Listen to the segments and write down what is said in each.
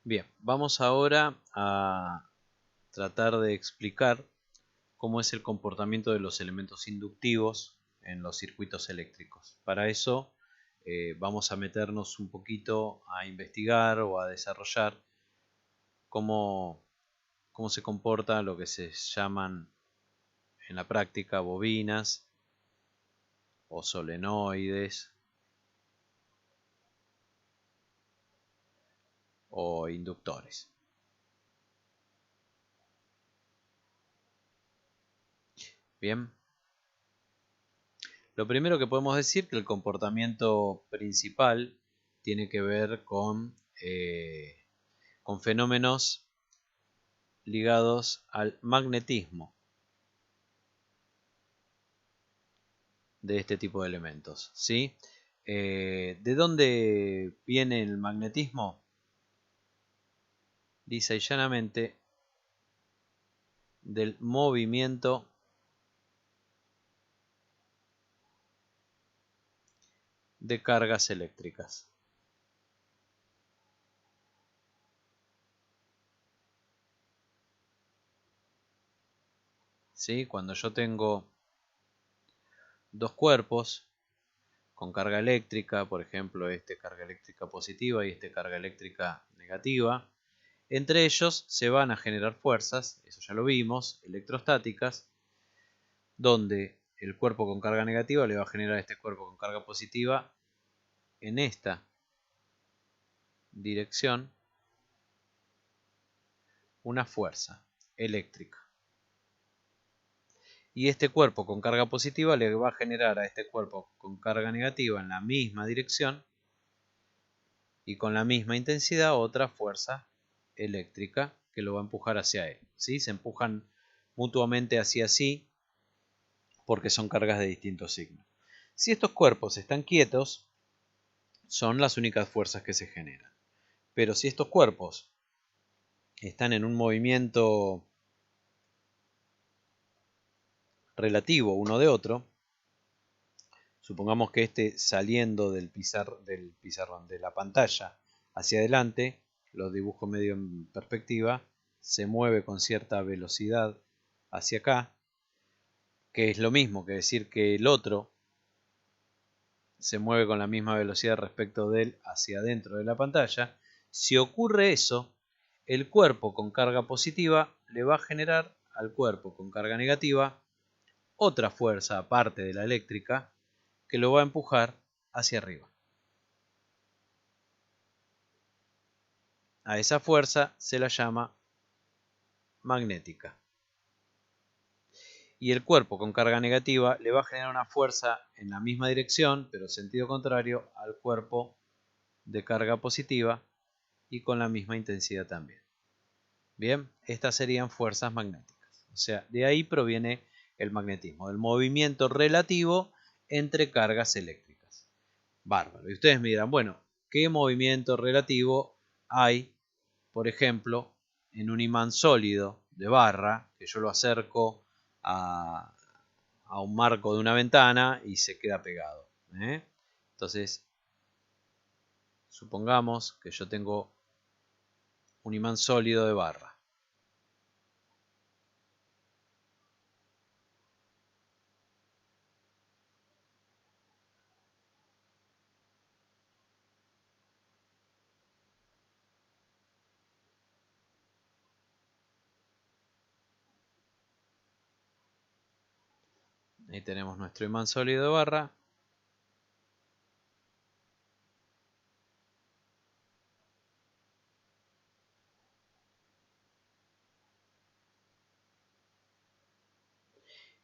Bien, vamos ahora a tratar de explicar cómo es el comportamiento de los elementos inductivos en los circuitos eléctricos. Para eso vamos a meternos un poquito a investigar o a desarrollar cómo se comporta lo que se llaman en la práctica bobinas o solenoides o inductores. Bien, lo primero que podemos decir que el comportamiento principal tiene que ver con fenómenos ligados al magnetismo de este tipo de elementos, ¿sí? ¿De dónde viene el magnetismo? Lisa y llanamente del movimiento de cargas eléctricas. ¿Sí? Cuando yo tengo dos cuerpos con carga eléctrica, por ejemplo, este carga eléctrica positiva y este carga eléctrica negativa, entre ellos se van a generar fuerzas, eso ya lo vimos, electrostáticas, donde el cuerpo con carga negativa le va a generar a este cuerpo con carga positiva en esta dirección una fuerza eléctrica. Y este cuerpo con carga positiva le va a generar a este cuerpo con carga negativa en la misma dirección y con la misma intensidad otra fuerza eléctrica que lo va a empujar hacia él. ¿Sí? Se empujan mutuamente hacia sí porque son cargas de distintos signos. Si estos cuerpos están quietos, son las únicas fuerzas que se generan. Pero si estos cuerpos están en un movimiento relativo uno de otro, supongamos que este saliendo del pizarrón de la pantalla hacia adelante, lo dibujo medio en perspectiva, se mueve con cierta velocidad hacia acá, que es lo mismo que decir que el otro se mueve con la misma velocidad respecto de él hacia adentro de la pantalla. Si ocurre eso, el cuerpo con carga positiva le va a generar al cuerpo con carga negativa otra fuerza aparte de la eléctrica que lo va a empujar hacia arriba. A esa fuerza se la llama magnética. Y el cuerpo con carga negativa le va a generar una fuerza en la misma dirección, pero sentido contrario al cuerpo de carga positiva y con la misma intensidad también. Bien, estas serían fuerzas magnéticas. O sea, de ahí proviene el magnetismo, del movimiento relativo entre cargas eléctricas. Bárbaro. Y ustedes me dirán, bueno, ¿qué movimiento relativo hay, por ejemplo, en un imán sólido de barra, que yo lo acerco a un marco de una ventana y se queda pegado? Entonces, supongamos que yo tengo un imán sólido de barra. Ahí tenemos nuestro imán sólido de barra.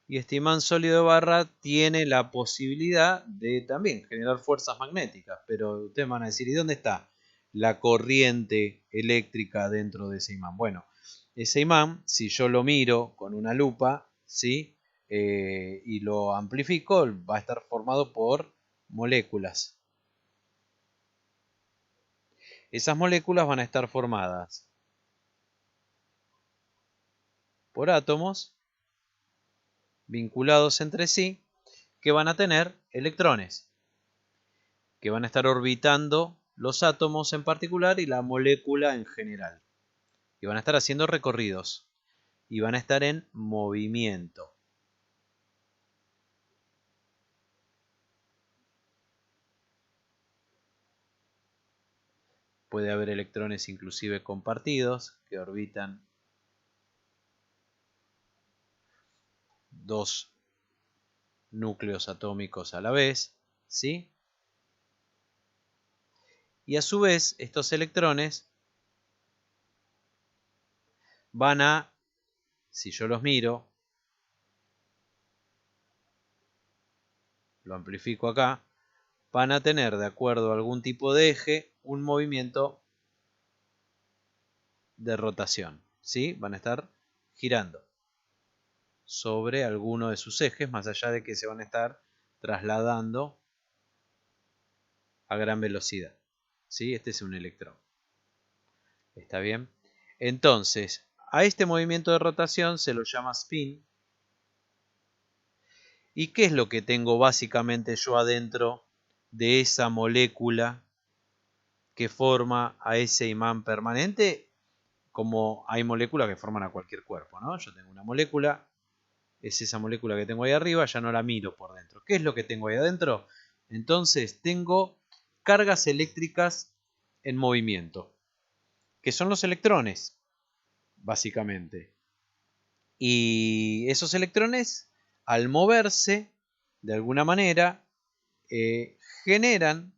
Y este imán sólido de barra tiene la posibilidad de también generar fuerzas magnéticas. Pero ustedes van a decir, ¿y dónde está la corriente eléctrica dentro de ese imán? Bueno, ese imán, si yo lo miro con una lupa, ¿sí? Y lo amplifico, va a estar formado por moléculas. Esas moléculas van a estar formadas por átomos vinculados entre sí que van a tener electrones, que van a estar orbitando los átomos en particular y la molécula en general. Y van a estar haciendo recorridos. Y van a estar en movimiento. Puede haber electrones inclusive compartidos que orbitan dos núcleos atómicos a la vez, ¿sí? Y a su vez, estos electrones van a, si yo los miro, lo amplifico acá, van a tener, de acuerdo a algún tipo de eje, un movimiento de rotación, ¿sí? Van a estar girando sobre alguno de sus ejes, más allá de que se van a estar trasladando a gran velocidad, ¿sí? Este es un electrón. ¿Está bien? Entonces, a este movimiento de rotación se lo llama spin. ¿Y qué es lo que tengo básicamente yo adentro de esa molécula que forma a ese imán permanente? Como hay moléculas que forman a cualquier cuerpo, ¿no? Yo tengo una molécula, es esa molécula que tengo ahí arriba, ya no la miro por dentro. ¿Qué es lo que tengo ahí adentro? Entonces tengo cargas eléctricas en movimiento, que son los electrones, básicamente. Y esos electrones, al moverse, de alguna manera, generan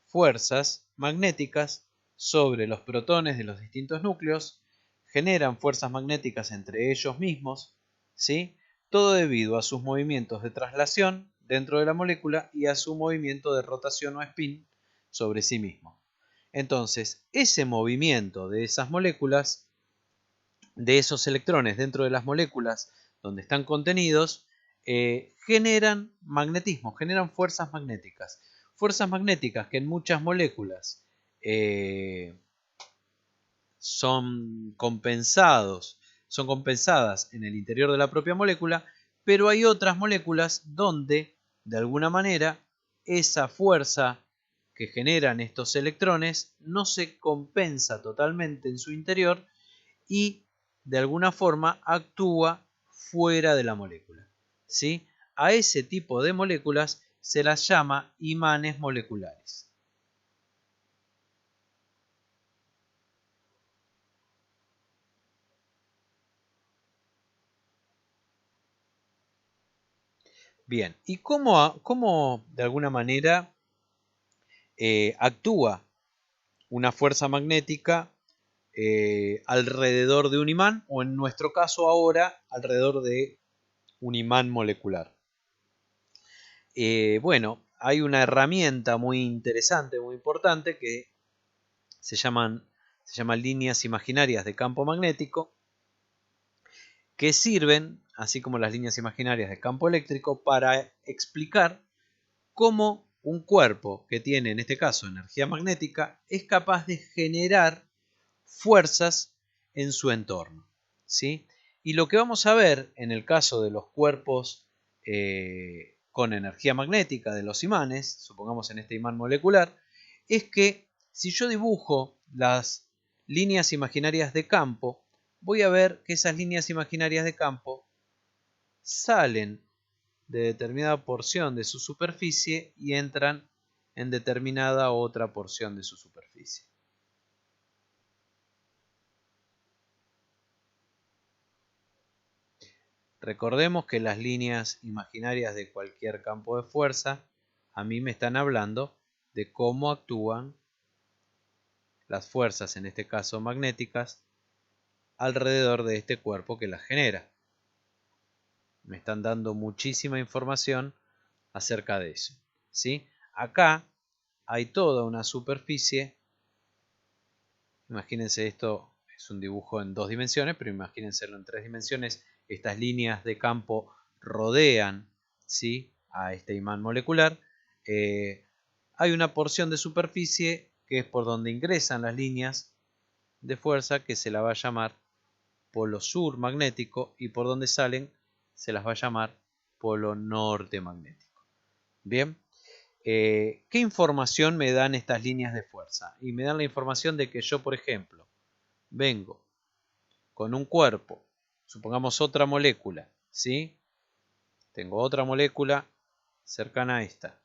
fuerzas magnéticas sobre los protones de los distintos núcleos, generan fuerzas magnéticas entre ellos mismos, ¿sí? Todo debido a sus movimientos de traslación dentro de la molécula y a su movimiento de rotación o spin sobre sí mismo. Entonces, ese movimiento de esas moléculas, de esos electrones dentro de las moléculas donde están contenidos, generan magnetismo, generan fuerzas magnéticas. Fuerzas magnéticas que en muchas moléculas son compensadas en el interior de la propia molécula, pero hay otras moléculas donde, de alguna manera, esa fuerza que generan estos electrones no se compensa totalmente en su interior y de alguna forma actúa fuera de la molécula, ¿sí? A ese tipo de moléculas se las llama imanes moleculares. Bien, ¿y cómo de alguna manera actúa una fuerza magnética alrededor de un imán, o en nuestro caso ahora alrededor de un imán molecular? Bueno, hay una herramienta muy interesante, muy importante, que se llaman líneas imaginarias de campo magnético, que sirven, así como las líneas imaginarias de campo eléctrico, para explicar cómo un cuerpo que tiene, en este caso, energía magnética, es capaz de generar fuerzas en su entorno, ¿sí? Y lo que vamos a ver en el caso de los cuerpos con energía magnética, de los imanes, supongamos en este imán molecular, es que si yo dibujo las líneas imaginarias de campo, voy a ver que esas líneas imaginarias de campo salen de determinada porción de su superficie y entran en determinada otra porción de su superficie. Recordemos que las líneas imaginarias de cualquier campo de fuerza a mí me están hablando de cómo actúan las fuerzas, en este caso magnéticas, alrededor de este cuerpo que las genera. Me están dando muchísima información acerca de eso, ¿sí? Acá hay toda una superficie. Imagínense, esto es un dibujo en 2 dimensiones, pero imagínenselo en 3 dimensiones. Estas líneas de campo rodean, ¿sí?, a este imán molecular. Hay una porción de superficie que es por donde ingresan las líneas de fuerza, que se la va a llamar polo sur magnético, y por donde salen se las va a llamar polo norte magnético. Bien, ¿qué información me dan estas líneas de fuerza? Y me dan la información de que yo, por ejemplo, vengo con un cuerpo, supongamos otra molécula, ¿sí? Tengo otra molécula cercana a esta,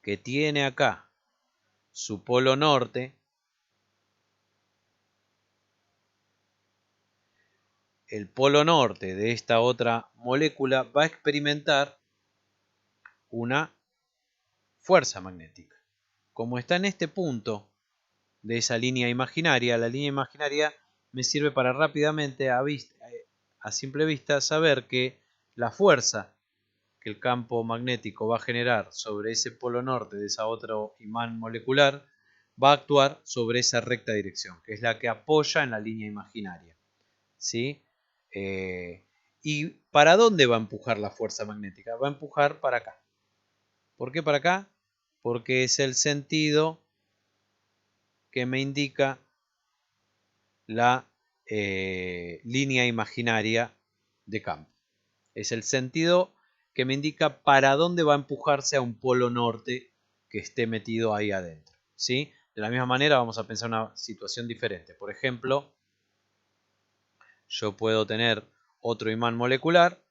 que tiene acá su polo norte. El polo norte de esta otra molécula va a experimentar una fuerza magnética. Como está en este punto de esa línea imaginaria, la línea imaginaria me sirve para rápidamente a simple vista saber que la fuerza que el campo magnético va a generar sobre ese polo norte de ese otro imán molecular va a actuar sobre esa recta dirección, que es la que apoya en la línea imaginaria, ¿sí? ¿Y para dónde va a empujar la fuerza magnética? Va a empujar para acá. ¿Por qué para acá? Porque es el sentido que me indica la línea imaginaria de campo. Es el sentido que me indica para dónde va a empujarse a un polo norte que esté metido ahí adentro, ¿sí? De la misma manera vamos a pensar una situación diferente. Por ejemplo, yo puedo tener otro imán molecular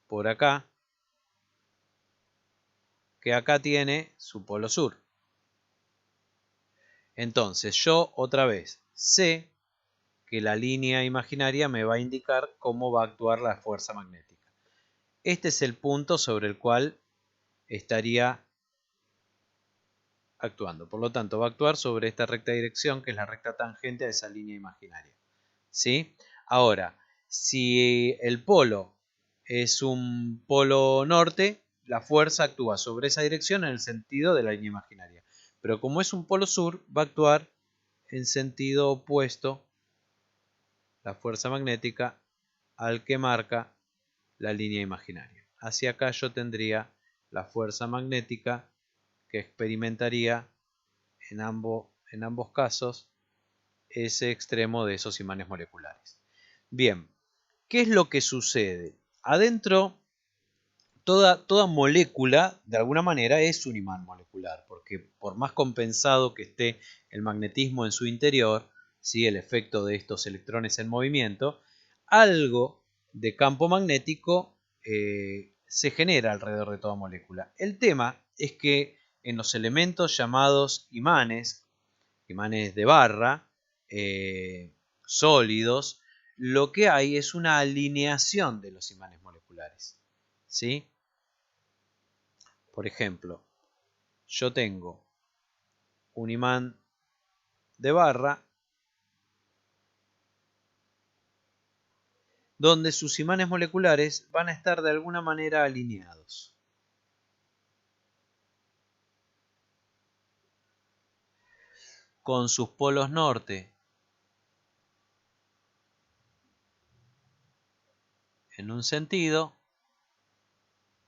por acá, que acá tiene su polo sur. Entonces yo otra vez sé que la línea imaginaria me va a indicar cómo va a actuar la fuerza magnética. Este es el punto sobre el cual estaría actuando. Por lo tanto, va a actuar sobre esta recta dirección, que es la recta tangente a esa línea imaginaria, ¿sí? Ahora, si el polo es un polo norte, la fuerza actúa sobre esa dirección en el sentido de la línea imaginaria. Pero como es un polo sur, va a actuar en sentido opuesto la fuerza magnética al que marca la línea imaginaria. Hacia acá yo tendría la fuerza magnética que experimentaría en ambos casos ese extremo de esos imanes moleculares. Bien, ¿qué es lo que sucede? Adentro, toda molécula, de alguna manera, es un imán molecular, porque por más compensado que esté el magnetismo en su interior, ¿sí? El efecto de estos electrones en movimiento, algo de campo magnético se genera alrededor de toda molécula. El tema es que en los elementos llamados imanes de barra, sólidos, lo que hay es una alineación de los imanes moleculares, ¿sí? Por ejemplo, yo tengo un imán de barra donde sus imanes moleculares van a estar de alguna manera alineados. Con sus polos norte en un sentido,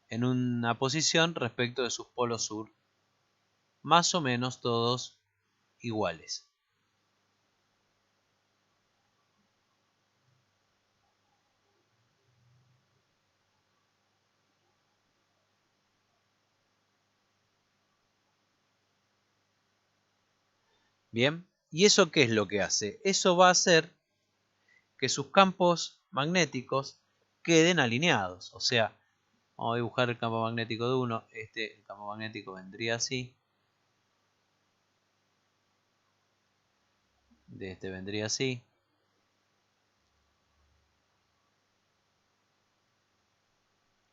en una posición respecto de sus polos sur, más o menos todos iguales. Bien, ¿y eso qué es lo que hace? Eso va a hacer que sus campos magnéticos queden alineados. O sea, vamos a dibujar el campo magnético de uno. El campo magnético vendría así. De este vendría así.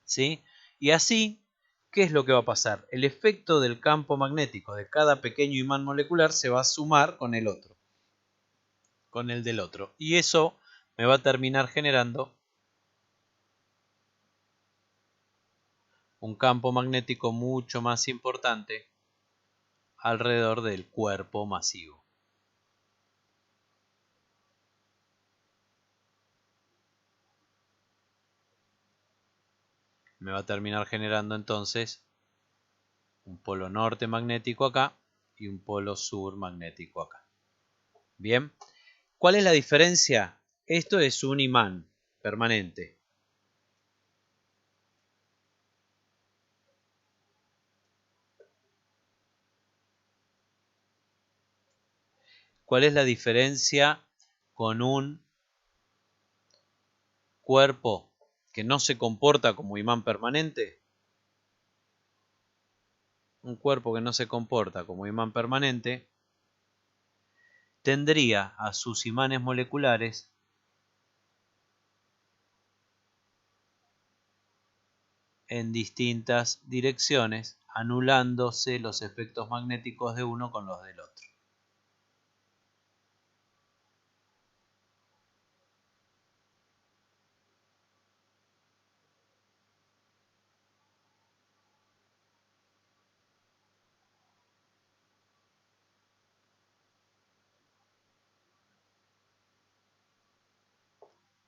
¿Sí? Y así, ¿qué es lo que va a pasar? El efecto del campo magnético de cada pequeño imán molecular se va a sumar con el otro, con el del otro. Y eso me va a terminar generando un campo magnético mucho más importante alrededor del cuerpo masivo. Me va a terminar generando entonces un polo norte magnético acá y un polo sur magnético acá. Bien, ¿cuál es la diferencia? Esto es un imán permanente. cuál es la diferencia con un cuerpo que no se comporta como imán permanente? Un cuerpo que no se comporta como imán permanente tendría a sus imanes moleculares en distintas direcciones, anulándose los efectos magnéticos de uno con los del otro.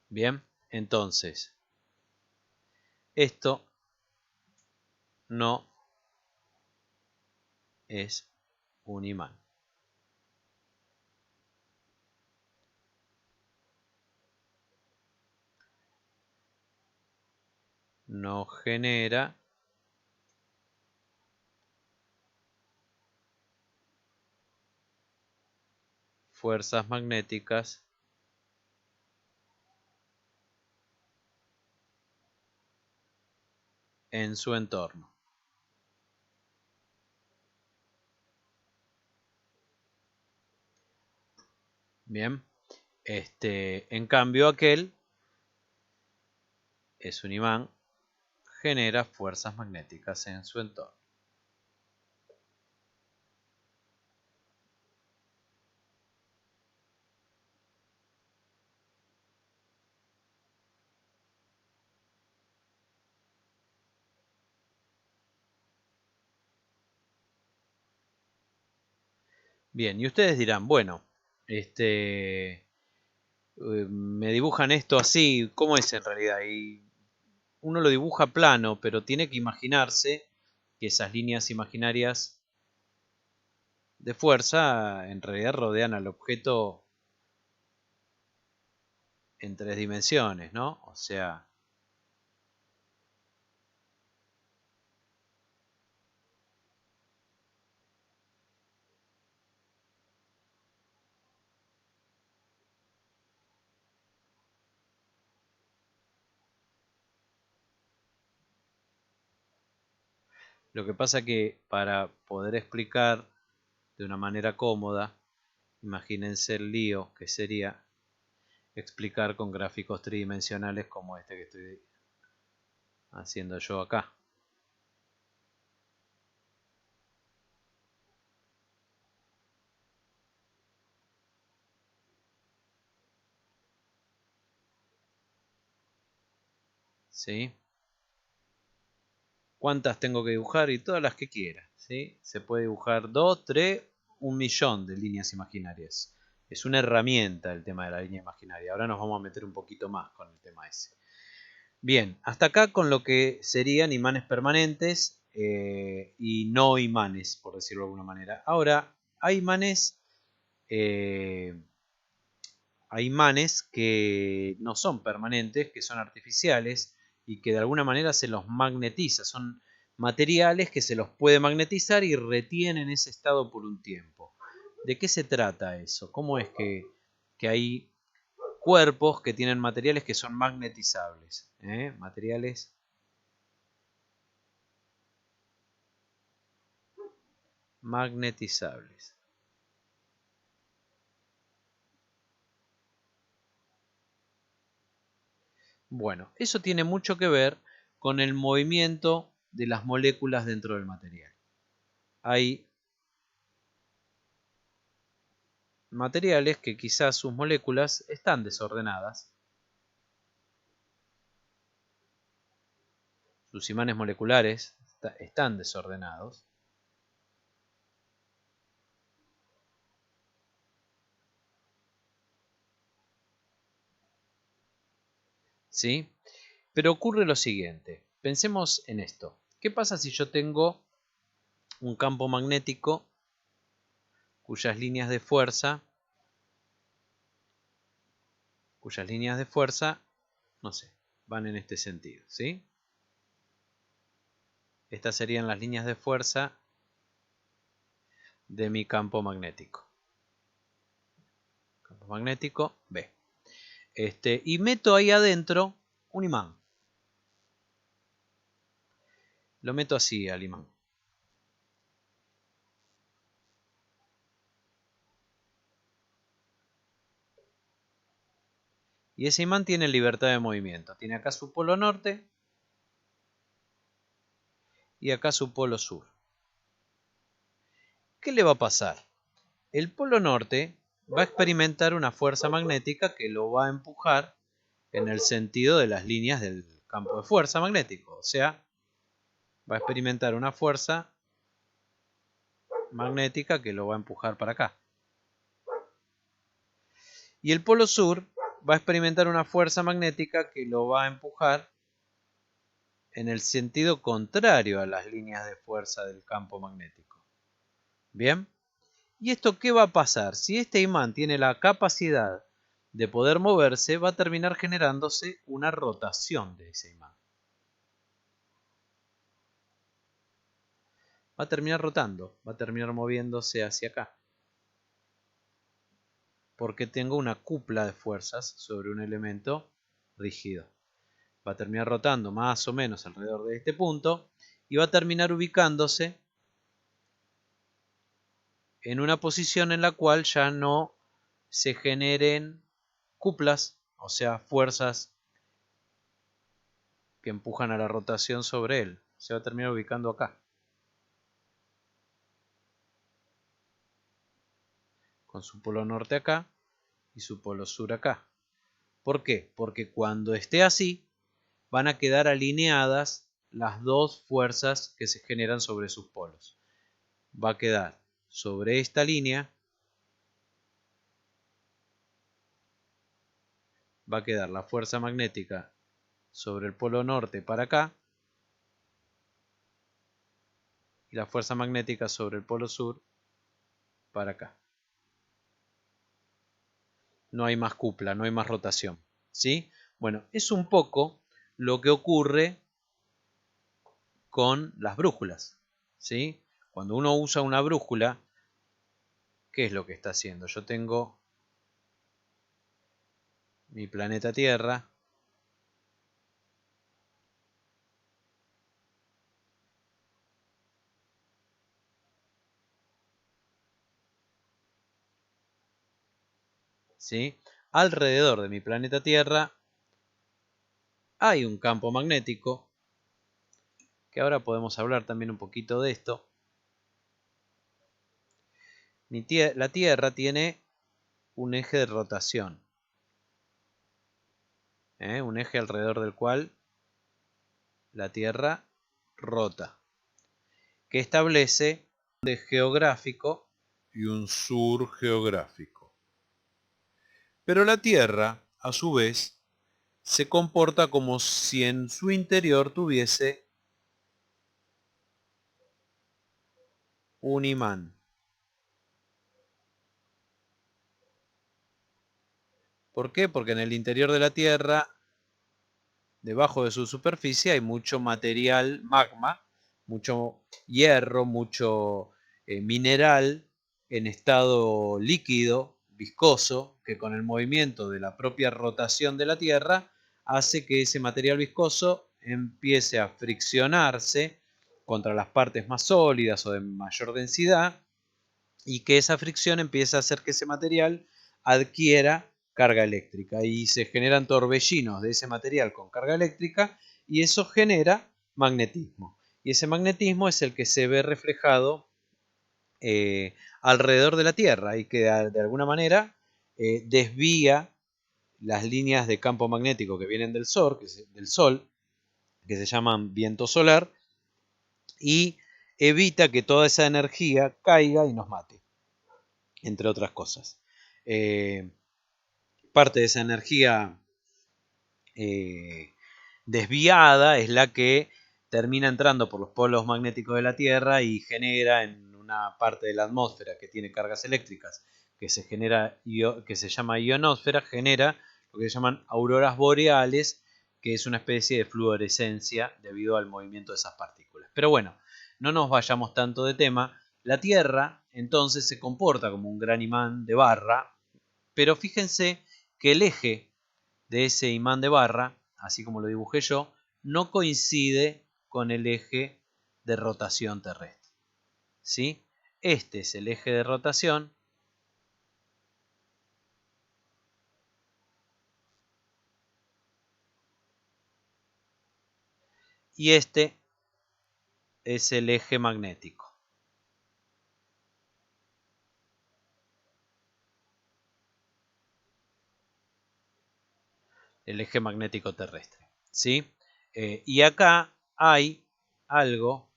Bien, entonces, esto no es un imán. No genera fuerzas magnéticas en su entorno. Bien, en cambio aquel es un imán, genera fuerzas magnéticas en su entorno. Bien, y ustedes dirán, bueno, me dibujan esto así, ¿cómo es en realidad? Y uno lo dibuja plano, pero tiene que imaginarse que esas líneas imaginarias de fuerza en realidad rodean al objeto en 3 dimensiones, ¿no? O sea, lo que pasa que para poder explicar de una manera cómoda, imagínense el lío que sería explicar con gráficos tridimensionales como este que estoy haciendo yo acá. ¿Sí? ¿Cuántas tengo que dibujar? Y todas las que quiera. ¿Sí? Se puede dibujar 2, 3, 1.000.000 de líneas imaginarias. Es una herramienta el tema de la línea imaginaria. Ahora nos vamos a meter un poquito más con el tema ese. Bien, hasta acá con lo que serían imanes permanentes y no imanes, por decirlo de alguna manera. Ahora, eh, hay imanes que no son permanentes, que son artificiales y que de alguna manera se los magnetiza. Son materiales que se los puede magnetizar y retienen ese estado por un tiempo. ¿De qué se trata eso? ¿Cómo es que hay cuerpos que tienen materiales que son magnetizables? Materiales magnetizables. Bueno, eso tiene mucho que ver con el movimiento de las moléculas dentro del material. Hay materiales que quizás sus moléculas están desordenadas, sus imanes moleculares están desordenados, ¿sí? Pero ocurre lo siguiente, pensemos en esto. ¿Qué pasa si yo tengo un campo magnético cuyas líneas de fuerza, no sé, van en este sentido, ¿sí? Estas serían las líneas de fuerza de mi campo magnético. magnético B. Y meto ahí adentro un imán. Lo meto así al imán. Y ese imán tiene libertad de movimiento. Tiene acá su polo norte y acá su polo sur. ¿Qué le va a pasar? El polo norte va a experimentar una fuerza magnética que lo va a empujar en el sentido de las líneas del campo de fuerza magnético. O sea, va a experimentar una fuerza magnética que lo va a empujar para acá. Y el polo sur va a experimentar una fuerza magnética que lo va a empujar en el sentido contrario a las líneas de fuerza del campo magnético. ¿Bien? ¿Y esto qué va a pasar? Si este imán tiene la capacidad de poder moverse, va a terminar generándose una rotación de ese imán. Va a terminar rotando, va a terminar moviéndose hacia acá. Porque tengo una cupla de fuerzas sobre un elemento rígido. Va a terminar rotando más o menos alrededor de este punto y va a terminar ubicándose en una posición en la cual ya no se generen cuplas, o sea, fuerzas que empujan a la rotación sobre él. Se va a terminar ubicando acá. Con su polo norte acá y su polo sur acá. ¿Por qué? Porque cuando esté así, van a quedar alineadas las dos fuerzas que se generan sobre sus polos. Va a quedar sobre esta línea, va a quedar la fuerza magnética sobre el polo norte para acá y la fuerza magnética sobre el polo sur para acá. No hay más cupla, no hay más rotación. ¿Sí? Bueno, es un poco lo que ocurre con las brújulas. ¿Sí? Cuando uno usa una brújula, ¿qué es lo que está haciendo? Yo tengo mi planeta Tierra. ¿Sí? Alrededor de mi planeta Tierra hay un campo magnético, que ahora podemos hablar también un poquito de esto. La Tierra tiene un eje de rotación, un eje alrededor del cual la Tierra rota, que establece un eje geográfico y un sur geográfico. Pero la Tierra, a su vez, se comporta como si en su interior tuviese un imán. ¿Por qué? Porque en el interior de la Tierra, debajo de su superficie, hay mucho material, magma, mucho hierro, mucho mineral en estado líquido, viscoso, que con el movimiento de la propia rotación de la Tierra hace que ese material viscoso empiece a friccionarse contra las partes más sólidas o de mayor densidad y que esa fricción empiece a hacer que ese material adquiera carga eléctrica y se generan torbellinos de ese material con carga eléctrica y eso genera magnetismo. Y ese magnetismo es el que se ve reflejado alrededor de la Tierra y que de alguna manera desvía las líneas de campo magnético que vienen del Sol, que se llaman viento solar, y evita que toda esa energía caiga y nos mate, entre otras cosas. Parte de esa energía desviada es la que termina entrando por los polos magnéticos de la Tierra y genera en una parte de la atmósfera que tiene cargas eléctricas que se llama ionosfera, genera lo que se llaman auroras boreales, que es una especie de fluorescencia debido al movimiento de esas partículas. Pero bueno, no nos vayamos tanto de tema. La Tierra entonces se comporta como un gran imán de barra Pero fíjense que el eje de ese imán de barra, así como lo dibujé yo, no coincide con el eje de rotación terrestre. ¿Sí? Este es el eje de rotación y este es el eje magnético. El eje magnético terrestre. ¿Sí? Y acá hay algo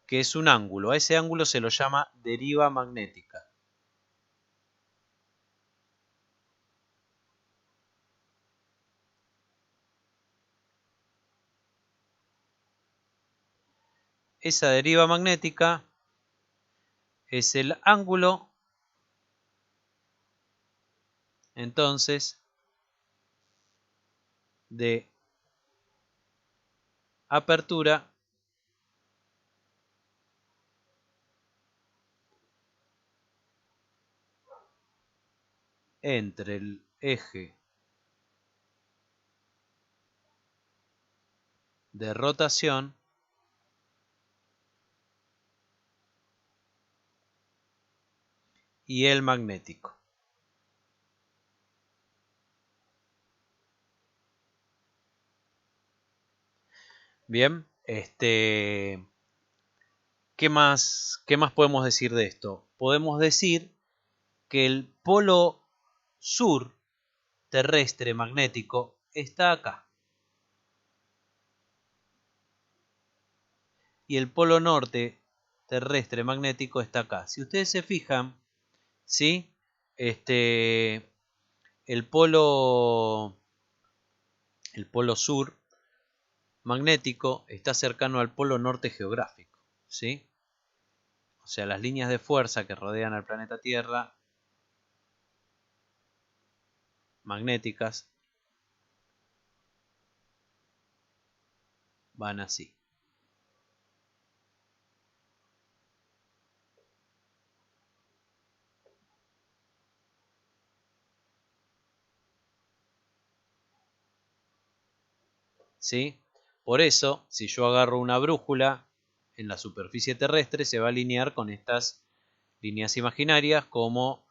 que es un ángulo. A ese ángulo se lo llama deriva magnética. Esa deriva magnética es el ángulo, entonces, de apertura entre el eje de rotación y el magnético. Bien, ¿qué más podemos decir de esto? Podemos decir que el polo sur terrestre magnético está acá. Y el polo norte terrestre magnético está acá. Si ustedes se fijan, ¿sí? El polo sur magnético está cercano al polo norte geográfico, ¿sí? O sea, las líneas de fuerza que rodean al planeta Tierra magnéticas van así. ¿Sí? Por eso, si yo agarro una brújula en la superficie terrestre, se va a alinear con estas líneas imaginarias como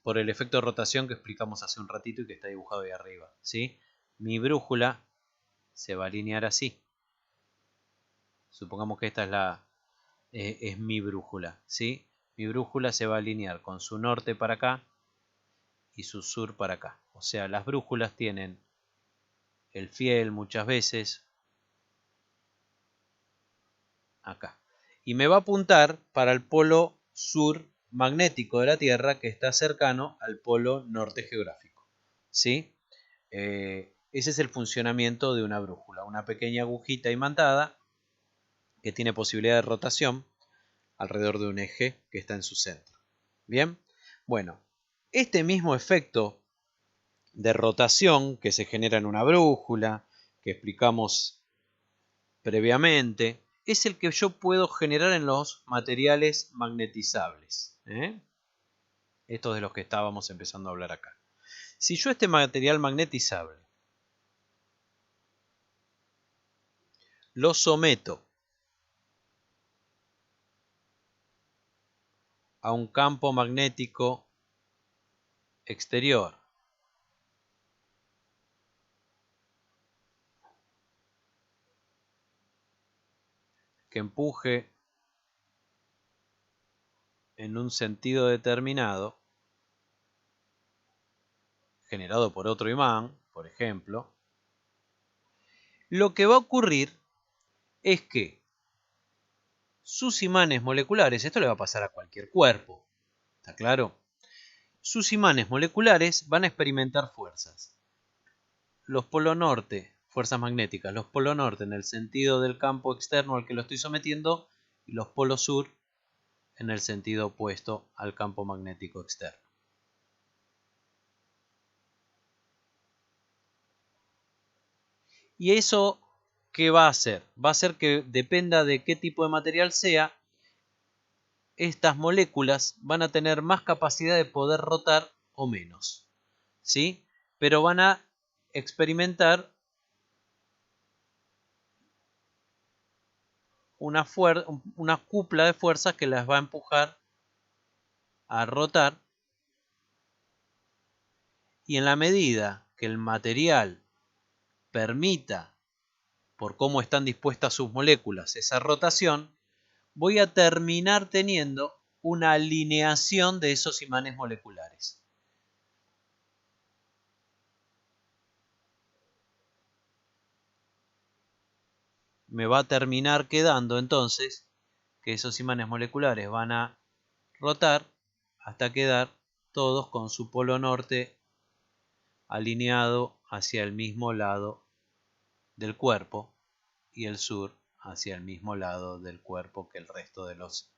por el efecto de rotación que explicamos hace un ratito y que está dibujado ahí arriba. ¿Sí? Mi brújula se va a alinear así. Supongamos que esta es mi brújula. ¿Sí? Mi brújula se va a alinear con su norte para acá y su sur para acá. O sea, las brújulas tienen el fiel muchas veces acá. Y me va a apuntar para el polo sur magnético de la Tierra que está cercano al polo norte geográfico. ¿Sí? Ese es el funcionamiento de una brújula. Una pequeña agujita imantada que tiene posibilidad de rotación alrededor de un eje que está en su centro. Bien, bueno, este mismo efecto de rotación que se genera en una brújula, que explicamos previamente, es el que yo puedo generar en los materiales magnetizables. Estos de los que estábamos empezando a hablar acá. Si yo este material magnetizable lo someto a un campo magnético exterior que empuje en un sentido determinado, generado por otro imán, por ejemplo, lo que va a ocurrir es que sus imanes moleculares, esto le va a pasar a cualquier cuerpo, ¿está claro? Sus imanes moleculares van a experimentar fuerzas. Los polo norte, fuerzas magnéticas, los polo norte en el sentido del campo externo al que lo estoy sometiendo y los polo sur en el sentido opuesto al campo magnético externo. Y eso ¿qué va a hacer? Va a hacer que dependa de qué tipo de material sea, estas moléculas van a tener más capacidad de poder rotar o menos, ¿sí? Pero van a experimentar una cupla de fuerzas que las va a empujar a rotar, y en la medida que el material permita, por cómo están dispuestas sus moléculas, esa rotación, voy a terminar teniendo una alineación de esos imanes moleculares. Me va a terminar quedando entonces que esos imanes moleculares van a rotar hasta quedar todos con su polo norte alineado hacia el mismo lado del cuerpo y el sur hacia el mismo lado del cuerpo que el resto de los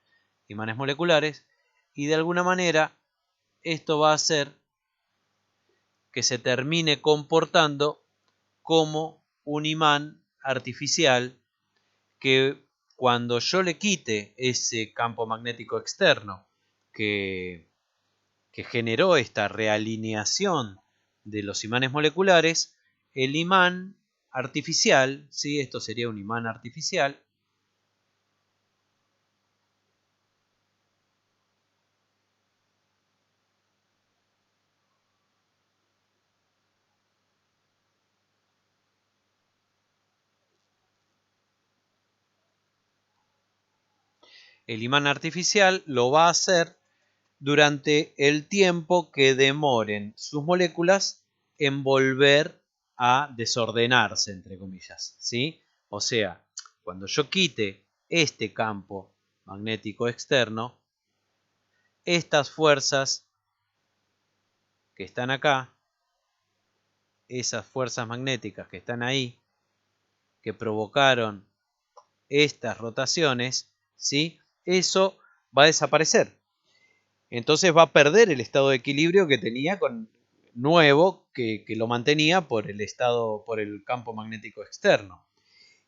imanes moleculares, y de alguna manera esto va a hacer que se termine comportando como un imán artificial que, cuando yo le quite ese campo magnético externo que generó esta realineación de los imanes moleculares, el imán artificial, ¿sí? Esto sería un imán artificial, el imán artificial lo va a hacer durante el tiempo que demoren sus moléculas en volver a desordenarse, entre comillas, ¿sí? O sea, cuando yo quite este campo magnético externo, estas fuerzas que están acá, esas fuerzas magnéticas que están ahí, que provocaron estas rotaciones, ¿sí? Eso va a desaparecer. Entonces va a perder el estado de equilibrio que tenía con nuevo, que lo mantenía por el campo magnético externo.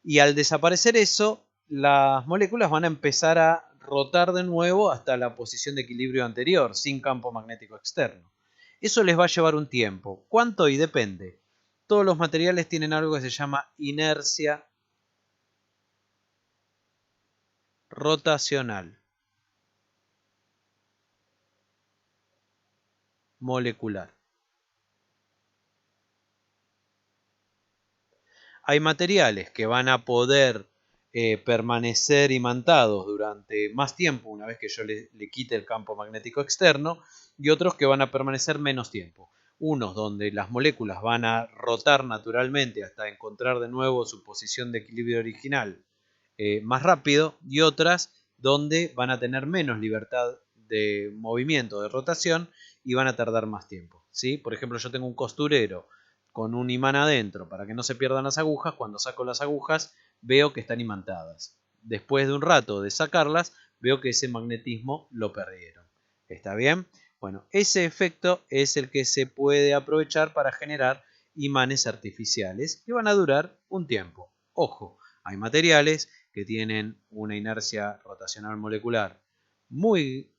Y al desaparecer eso, las moléculas van a empezar a rotar de nuevo hasta la posición de equilibrio anterior, sin campo magnético externo. Eso les va a llevar un tiempo. ¿Cuánto? Y depende. Todos los materiales tienen algo que se llama inercia rotacional molecular. Hay materiales que van a poder permanecer imantados durante más tiempo una vez que yo le quite el campo magnético externo, y otros que van a permanecer menos tiempo. Unos donde las moléculas van a rotar naturalmente hasta encontrar de nuevo su posición de equilibrio original más rápido, y otras donde van a tener menos libertad de movimiento, de rotación, y van a tardar más tiempo, ¿sí? Por ejemplo, yo tengo un costurero con un imán adentro para que no se pierdan las agujas. Cuando saco las agujas veo que están imantadas. Después de un rato de sacarlas, veo que ese magnetismo lo perdieron. ¿Está bien? Bueno, ese efecto es el que se puede aprovechar para generar imanes artificiales que van a durar un tiempo. Ojo, hay materiales que tienen una inercia rotacional molecular muy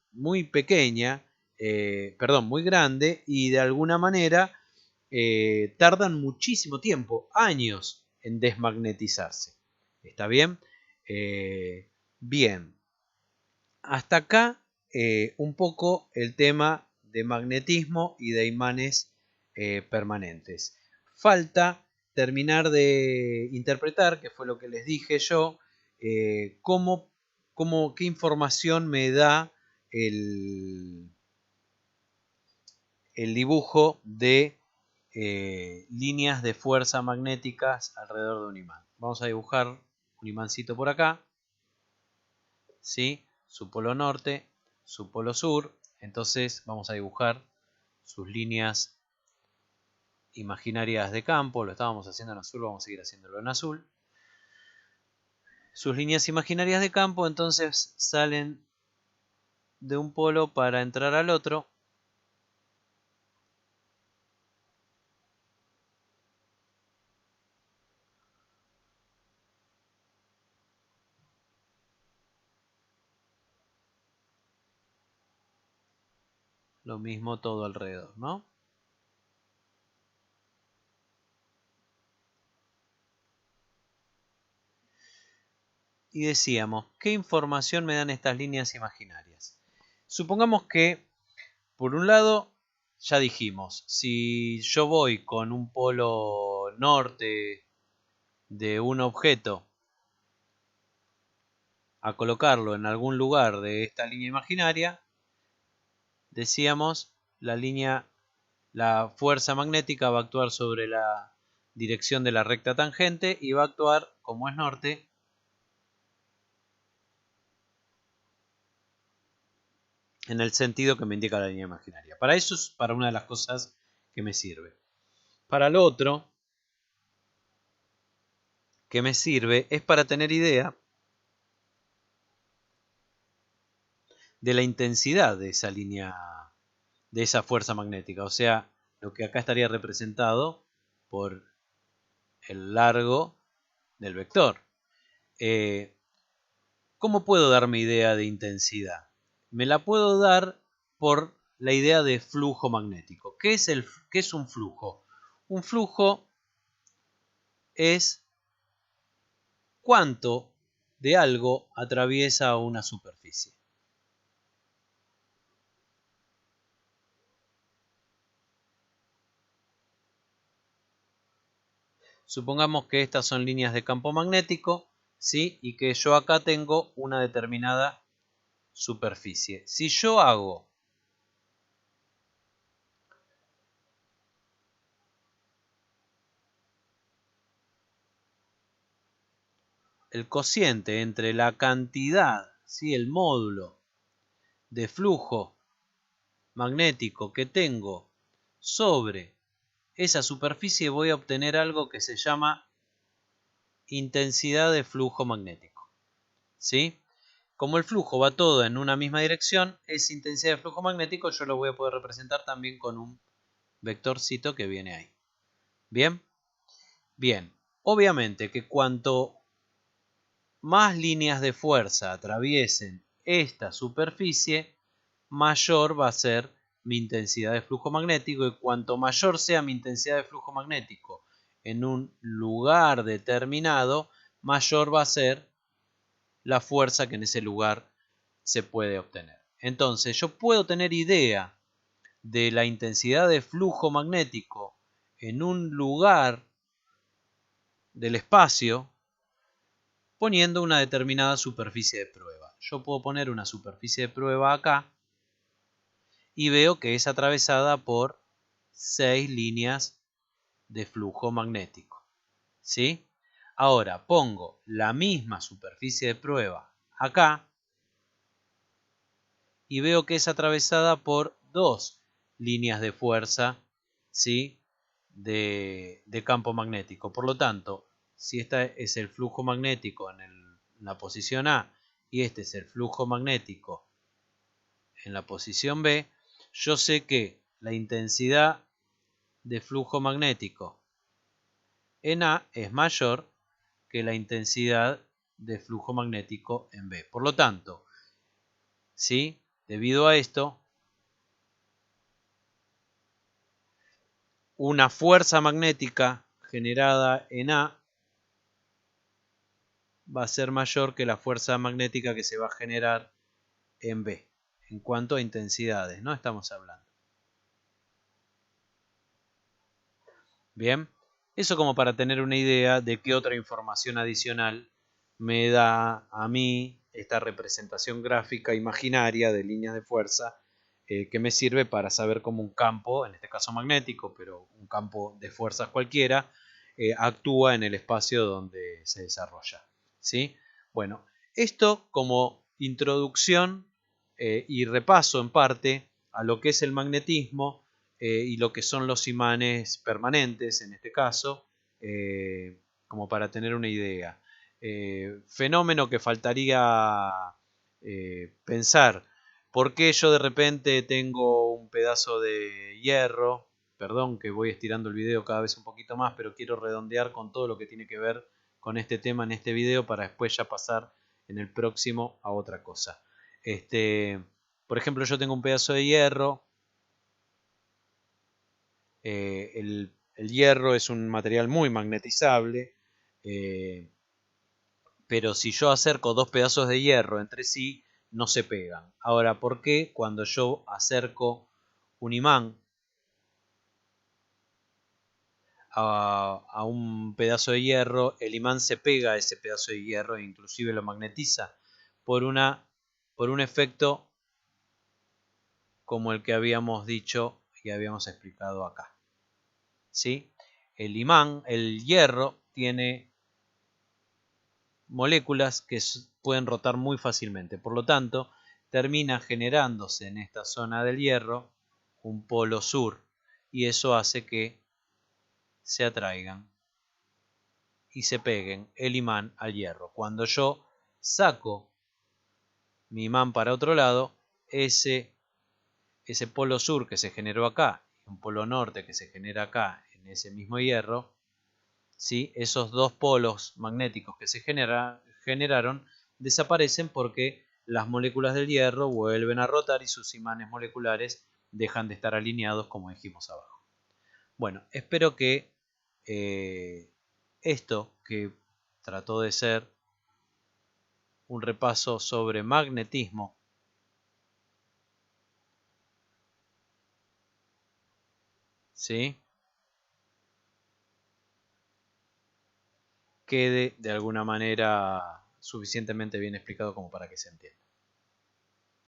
pequeña, muy grande, y de alguna manera tardan muchísimo tiempo, años, en desmagnetizarse. ¿Está bien? Bien. Hasta acá un poco el tema de magnetismo y de imanes permanentes. Falta terminar de interpretar, que fue lo que les dije yo, qué información me da el dibujo de líneas de fuerza magnéticas alrededor de un imán. Vamos a dibujar un imancito por acá, ¿sí? Su polo norte, su polo sur. Entonces vamos a dibujar sus líneas imaginarias de campo. Lo estábamos haciendo en azul, vamos a seguir haciéndolo en azul. Sus líneas imaginarias de campo entonces salen de un polo para entrar al otro. lo mismo todo alrededor, ¿no? Y decíamos, ¿qué información me dan estas líneas imaginarias? Supongamos que, por un lado, ya dijimos, si yo voy con un polo norte de un objeto a colocarlo en algún lugar de esta línea imaginaria, decíamos, la fuerza magnética va a actuar sobre la dirección de la recta tangente y va a actuar, como es norte, en el sentido que me indica la línea imaginaria. Para eso es para una de las cosas que me sirve. Para lo otro que me sirve es para tener idea de la intensidad de esa línea, de esa fuerza magnética. O sea, lo que acá estaría representado por el largo del vector. ¿Cómo puedo darme idea de intensidad? Me la puedo dar por la idea de flujo magnético. ¿Qué es un flujo? Un flujo es cuánto de algo atraviesa una superficie. Supongamos que estas son líneas de campo magnético, ¿sí? Y que yo acá tengo una determinada superficie. Si yo hago el cociente entre la cantidad, ¿sí? El módulo de flujo magnético que tengo sobre esa superficie, voy a obtener algo que se llama intensidad de flujo magnético, ¿sí? Como el flujo va todo en una misma dirección, esa intensidad de flujo magnético yo lo voy a poder representar también con un vectorcito que viene ahí. ¿Bien? Bien. Obviamente que cuanto más líneas de fuerza atraviesen esta superficie, mayor va a ser mi intensidad de flujo magnético, y cuanto mayor sea mi intensidad de flujo magnético en un lugar determinado, mayor va a ser la fuerza que en ese lugar se puede obtener. Entonces yo puedo tener idea de la intensidad de flujo magnético en un lugar del espacio poniendo una determinada superficie de prueba. Yo puedo poner una superficie de prueba acá y veo que es atravesada por 6 líneas de flujo magnético, ¿sí? Ahora pongo la misma superficie de prueba acá y veo que es atravesada por 2 líneas de fuerza, ¿sí? de campo magnético. Por lo tanto, si este es el flujo magnético en la posición A y este es el flujo magnético en la posición B, yo sé que la intensidad de flujo magnético en A es mayor que la intensidad de flujo magnético en B. Por lo tanto, ¿sí? Debido a esto, una fuerza magnética generada en A va a ser mayor que la fuerza magnética que se va a generar en B, en cuanto a intensidades, ¿no? Estamos hablando. Bien, eso como para tener una idea de qué otra información adicional me da a mí esta representación gráfica imaginaria de líneas de fuerza, que me sirve para saber cómo un campo, en este caso magnético, pero un campo de fuerzas cualquiera, actúa en el espacio donde se desarrolla, ¿sí? Bueno, esto como introducción y repaso en parte a lo que es el magnetismo y lo que son los imanes permanentes, en este caso, como para tener una idea. Fenómeno que faltaría pensar. ¿Por qué yo de repente tengo un pedazo de hierro? Perdón que voy estirando el video cada vez un poquito más, pero quiero redondear con todo lo que tiene que ver con este tema en este video para después ya pasar en el próximo a otra cosa. Por ejemplo, yo tengo un pedazo de hierro El hierro es un material muy magnetizable, pero si yo acerco dos pedazos de hierro entre sí, no se pegan. Ahora, ¿por qué cuando yo acerco un imán a un pedazo de hierro, el imán se pega a ese pedazo de hierro e inclusive lo magnetiza por un efecto como el que habíamos dicho y habíamos explicado acá? ¿Sí? El imán, el hierro, tiene moléculas que pueden rotar muy fácilmente. Por lo tanto, termina generándose en esta zona del hierro un polo sur y eso hace que se atraigan y se peguen el imán al hierro. Cuando yo saco mi imán para otro lado, ese polo sur que se generó acá y un polo norte que se genera acá en ese mismo hierro, ¿sí? Esos dos polos magnéticos que se generaron desaparecen porque las moléculas del hierro vuelven a rotar y sus imanes moleculares dejan de estar alineados como dijimos abajo. Bueno, espero que esto que trató de ser un repaso sobre magnetismo, ¿sí?, quede de alguna manera suficientemente bien explicado como para que se entienda.